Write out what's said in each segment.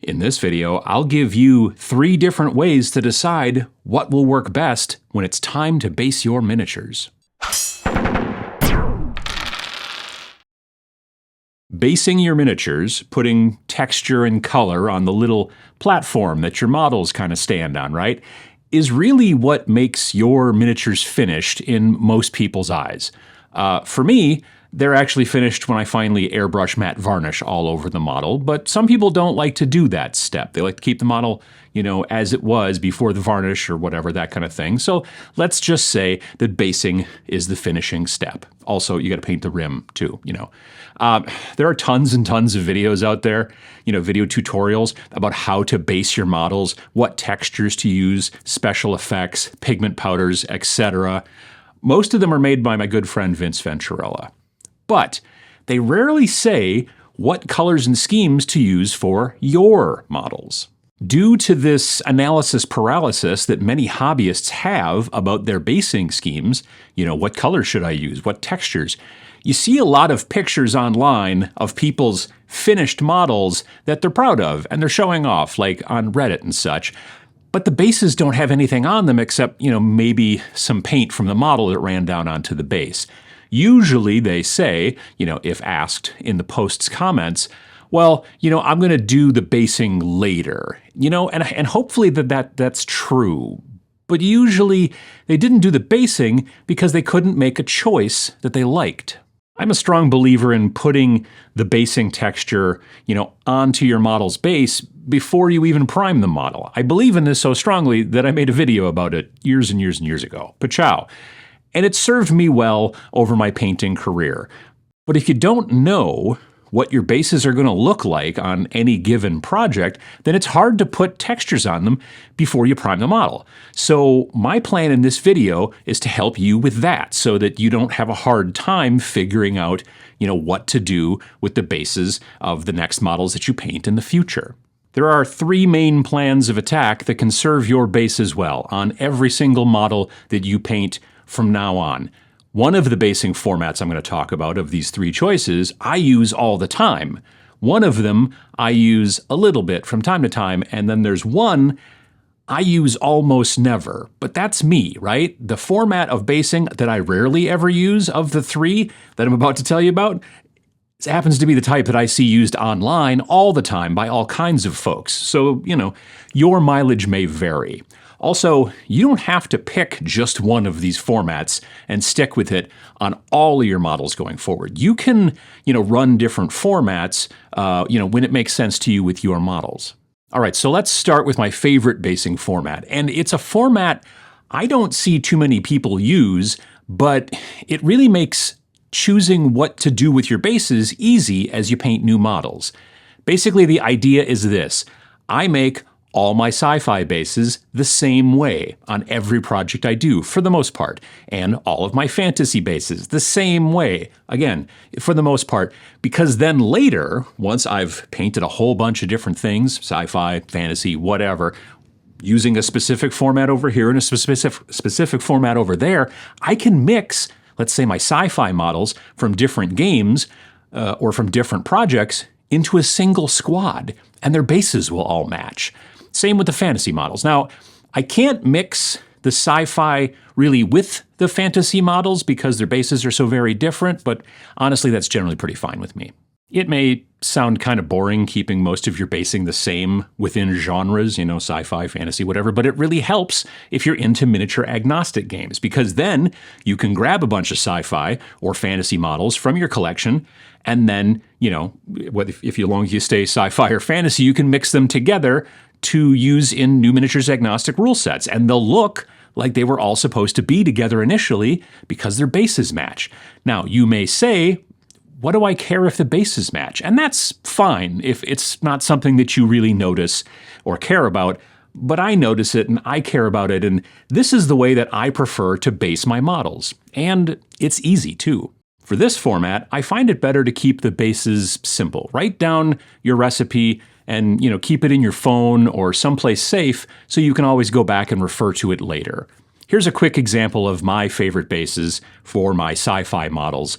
In this video, I'll give you 3 different ways to decide what will work best when it's time to base your miniatures. Basing your miniatures, putting texture and color on the little platform that your models kind of stand on, right, is really what makes your miniatures finished in most people's eyes. For me, they're actually finished when I finally airbrush matte varnish all over the model, but some people don't like to do that step. They like to keep the model, as it was before the varnish or whatever, that kind of thing. So let's just say that basing is the finishing step. Also, you got to paint the rim too, There are tons and tons of videos out there, video tutorials about how to base your models, what textures to use, special effects, pigment powders, etc. Most of them are made by my good friend Vince Venturella. But they rarely say what colors and schemes to use for your models. Due to this analysis paralysis that many hobbyists have about their basing schemes, what colors should I use, what textures, you see a lot of pictures online of people's finished models that they're proud of and they're showing off, like on Reddit and such. But the bases don't have anything on them except, maybe some paint from the model that ran down onto the base. Usually they say, if asked in the post's comments, well, I'm going to do the basing later, and hopefully that's true. But usually they didn't do the basing because they couldn't make a choice that they liked. I'm a strong believer in putting the basing texture, onto your model's base before you even prime the model. I believe in this so strongly that I made a video about it years and years and years ago. Pachow. And it served me well over my painting career. But if you don't know what your bases are going to look like on any given project, then it's hard to put textures on them before you prime the model. So my plan in this video is to help you with that so that you don't have a hard time figuring out, what to do with the bases of the next models that you paint in the future. There are 3 main plans of attack that can serve your bases well on every single model that you paint from now on. One of the basing formats I'm going to talk about of these 3 choices, I use all the time. One of them I use a little bit from time to time, and then there's one I use almost never. But that's me, right? The format of basing that I rarely ever use of the 3 that I'm about to tell you about happens to be the type that I see used online all the time by all kinds of folks. So, your mileage may vary. Also, you don't have to pick just one of these formats and stick with it on all of your models going forward. You can, run different formats, when it makes sense to you with your models. All right, so let's start with my favorite basing format. And it's a format I don't see too many people use, but it really makes choosing what to do with your bases easy as you paint new models. Basically, the idea is this. I make all my sci-fi bases the same way on every project I do, for the most part, and all of my fantasy bases the same way, again, for the most part, because then later, once I've painted a whole bunch of different things, sci-fi, fantasy, whatever, using a specific format over here and a specific format over there, I can mix, let's say, my sci-fi models from different games or from different projects into a single squad, and their bases will all match. Same with the fantasy models. Now, I can't mix the sci-fi really with the fantasy models because their bases are so very different, but honestly, that's generally pretty fine with me. It may sound kind of boring keeping most of your basing the same within genres, sci-fi, fantasy, whatever, but it really helps if you're into miniature agnostic games because then you can grab a bunch of sci-fi or fantasy models from your collection and then, if you stay sci-fi or fantasy, you can mix them together to use in new miniatures agnostic rule sets, and they'll look like they were all supposed to be together initially because their bases match. Now, you may say, what do I care if the bases match? And that's fine if it's not something that you really notice or care about, but I notice it and I care about it, and this is the way that I prefer to base my models. And it's easy too. For this format, I find it better to keep the bases simple. Write down your recipe and keep it in your phone or someplace safe so you can always go back and refer to it later. Here's a quick example of my favorite bases for my sci-fi models.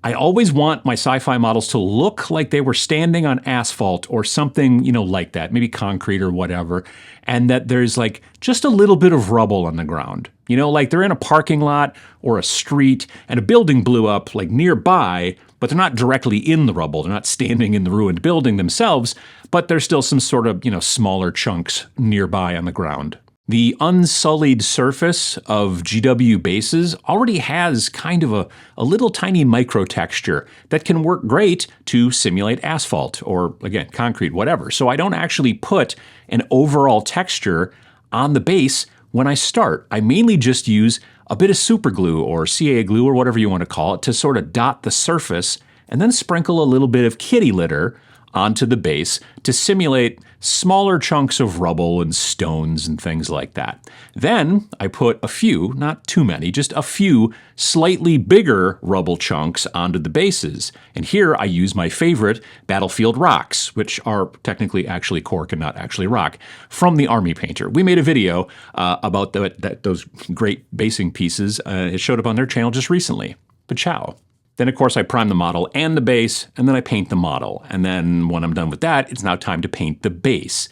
I always want my sci-fi models to look like they were standing on asphalt or something, like that, maybe concrete or whatever, and that there's like just a little bit of rubble on the ground. Like they're in a parking lot or a street and a building blew up like nearby, but they're not directly in the rubble. They're not standing in the ruined building themselves, but there's still some sort of, smaller chunks nearby on the ground. The unsullied surface of GW bases already has kind of a little tiny microtexture that can work great to simulate asphalt or, again, concrete, whatever. So I don't actually put an overall texture on the base when I start. I mainly just use a bit of super glue or CA glue or whatever you want to call it to sort of dot the surface and then sprinkle a little bit of kitty litter onto the base to simulate smaller chunks of rubble and stones and things like that. Then I put a few, not too many, just a few slightly bigger rubble chunks onto the bases. And here I use my favorite battlefield rocks, which are technically actually cork and not actually rock, from the Army Painter. We made a video about those great basing pieces. It showed up on their channel just recently. But ciao. Then, of course, I prime the model and the base, and then I paint the model. And then when I'm done with that, it's now time to paint the base.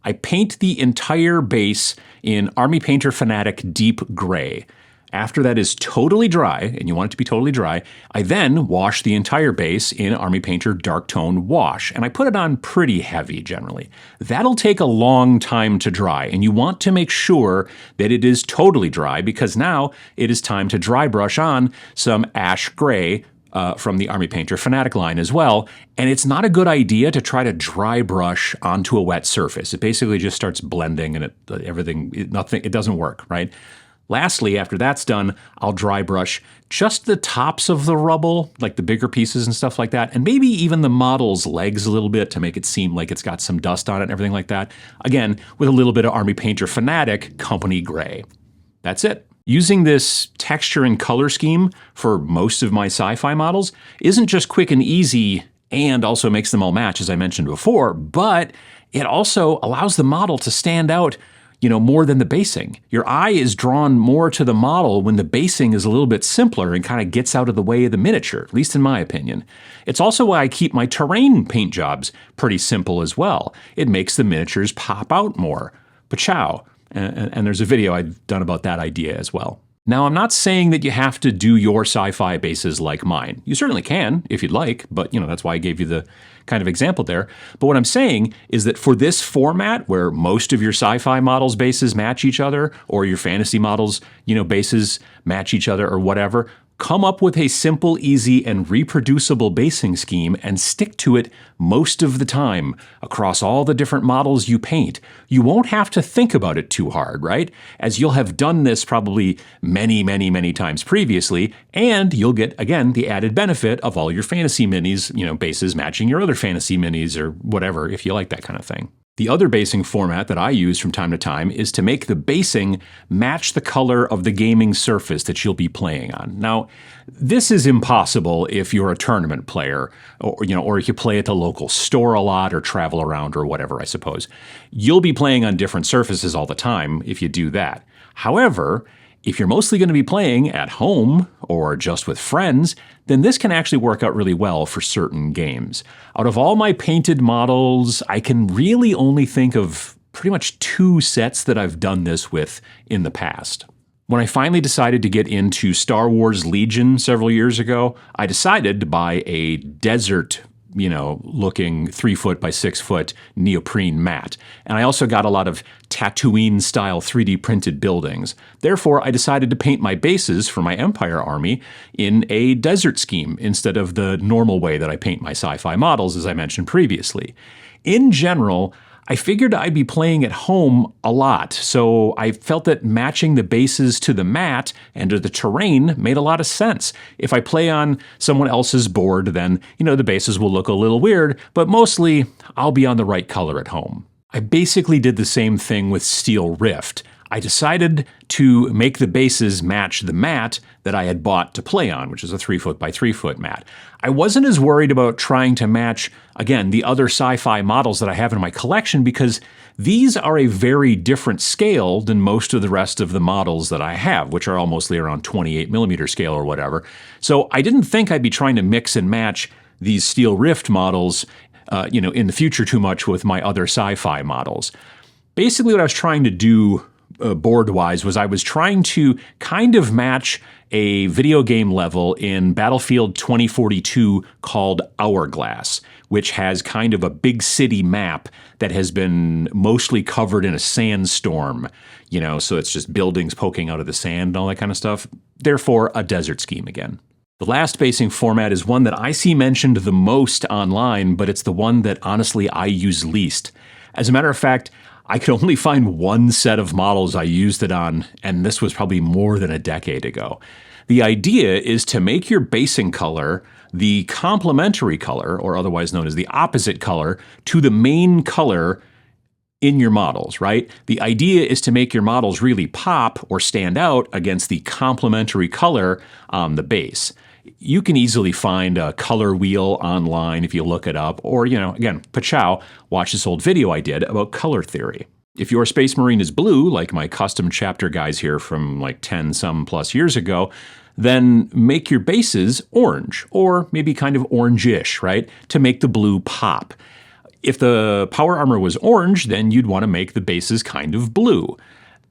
I paint the entire base in Army Painter Thematic Deep Gray. After that is totally dry, and you want it to be totally dry, I then wash the entire base in Army Painter Dark Tone Wash, and I put it on pretty heavy generally. That'll take a long time to dry, and you want to make sure that it is totally dry because now it is time to dry brush on some ash gray from the Army Painter Thematic line as well, and it's not a good idea to try to dry brush onto a wet surface. It basically just starts blending and it doesn't work, right? Lastly, after that's done, I'll dry brush just the tops of the rubble, like the bigger pieces and stuff like that, and maybe even the model's legs a little bit to make it seem like it's got some dust on it and everything like that. Again, with a little bit of Army Painter Thematic Company Gray. That's it. Using this texture and color scheme for most of my sci-fi models isn't just quick and easy and also makes them all match, as I mentioned before, but it also allows the model to stand out more than the basing. Your eye is drawn more to the model when the basing is a little bit simpler and kind of gets out of the way of the miniature, at least in my opinion. It's also why I keep my terrain paint jobs pretty simple as well. It makes the miniatures pop out more. Pachow. And there's a video I've done about that idea as well. Now, I'm not saying that you have to do your sci-fi bases like mine. You certainly can, if you'd like, but that's why I gave you the kind of example there. But what I'm saying is that for this format, where most of your sci-fi models' bases match each other, or your fantasy models, bases match each other, or whatever, come up with a simple, easy, and reproducible basing scheme and stick to it most of the time across all the different models you paint. You won't have to think about it too hard, right? As you'll have done this probably many, many, many times previously, and you'll get, again, the added benefit of all your fantasy minis, bases matching your other fantasy minis or whatever, if you like that kind of thing. The other basing format that I use from time to time is to make the basing match the color of the gaming surface that you'll be playing on. Now, this is impossible if you're a tournament player or if you play at the local store a lot or travel around or whatever, I suppose. You'll be playing on different surfaces all the time if you do that. However, if you're mostly going to be playing at home or just with friends, then this can actually work out really well for certain games. Out of all my painted models, I can really only think of pretty much 2 sets that I've done this with in the past. When I finally decided to get into Star Wars Legion several years ago, I decided to buy a desert looking 3-foot by 6-foot neoprene mat. And I also got a lot of Tatooine style 3D printed buildings. Therefore, I decided to paint my bases for my Empire army in a desert scheme instead of the normal way that I paint my sci-fi models, as I mentioned previously. In general, I figured I'd be playing at home a lot, so I felt that matching the bases to the mat and to the terrain made a lot of sense. If I play on someone else's board, then, the bases will look a little weird, but mostly I'll be on the right color at home. I basically did the same thing with Steel Rift. I decided to make the bases match the mat that I had bought to play on, which is a 3-foot by 3-foot mat. I wasn't as worried about trying to match, again, the other sci-fi models that I have in my collection because these are a very different scale than most of the rest of the models that I have, which are all mostly around 28 millimeter scale or whatever. So I didn't think I'd be trying to mix and match these Steel Rift models, in the future too much with my other sci-fi models. Basically, what I was trying to do board-wise was I was trying to kind of match a video game level in Battlefield 2042 called Hourglass, which has kind of a big city map that has been mostly covered in a sandstorm, so it's just buildings poking out of the sand and all that kind of stuff. Therefore, a desert scheme again. The last basing format is one that I see mentioned the most online, but it's the one that honestly I use least. As a matter of fact, I could only find one set of models I used it on, and this was probably more than a decade ago. The idea is to make your basing color the complementary color, or otherwise known as the opposite color, to the main color in your models, right? The idea is to make your models really pop or stand out against the complementary color on the base. You can easily find a color wheel online if you look it up, or, again, Pachow, watch this old video I did about color theory. If your Space Marine is blue, like my custom chapter guys here from like 10 some plus years ago, then make your bases orange, or maybe kind of orangish, right? To make the blue pop. If the power armor was orange, then you'd want to make the bases kind of blue.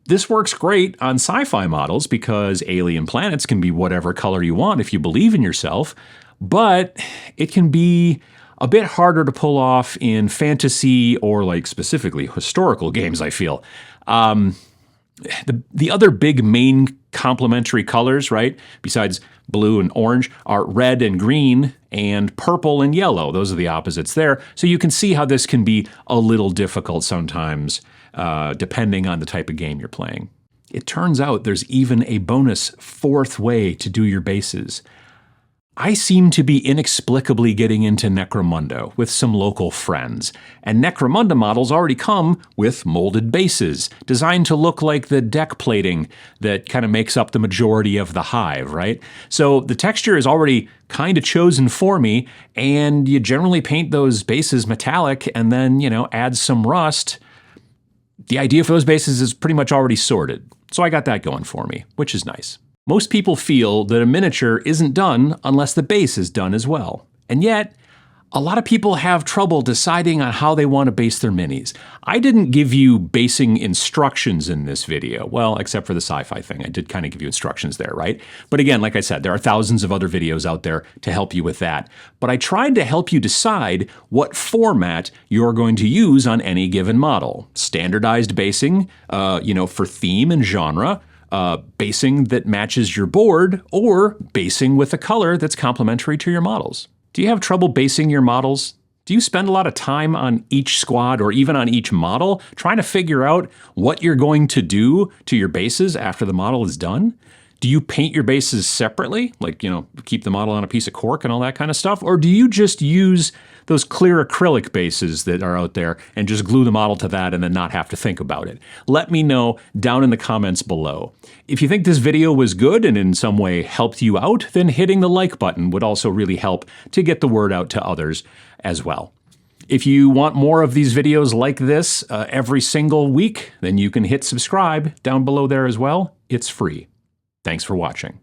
This works great on sci-fi models because alien planets can be whatever color you want if you believe in yourself, but it can be a bit harder to pull off in fantasy or like specifically historical games, I feel. The other big main complementary colors, right, besides blue and orange, are red and green and purple and yellow. Those are the opposites there. So you can see how this can be a little difficult sometimes, depending on the type of game you're playing. It turns out there's even a bonus fourth way to do your bases. I seem to be inexplicably getting into Necromunda with some local friends, and Necromunda models already come with molded bases, designed to look like the deck plating that kind of makes up the majority of the hive, right? So the texture is already kind of chosen for me, and you generally paint those bases metallic and then, add some rust. The idea for those bases is pretty much already sorted, so I got that going for me, which is nice. Most people feel that a miniature isn't done unless the base is done as well. And yet, a lot of people have trouble deciding on how they want to base their minis. I didn't give you basing instructions in this video. Well, except for the sci-fi thing. I did kind of give you instructions there, right? But again, like I said, there are thousands of other videos out there to help you with that. But I tried to help you decide what format you're going to use on any given model. Standardized basing, for theme and genre, basing that matches your board, or basing with a color that's complementary to your models. Do you have trouble basing your models? Do you spend a lot of time on each squad or even on each model trying to figure out what you're going to do to your bases after the model is done? Do you paint your bases separately, like, keep the model on a piece of cork and all that kind of stuff? Or do you just use those clear acrylic bases that are out there and just glue the model to that and then not have to think about it? Let me know down in the comments below. If you think this video was good and in some way helped you out, then hitting the like button would also really help to get the word out to others as well. If you want more of these videos like this every single week, then you can hit subscribe down below there as well. It's free. Thanks for watching.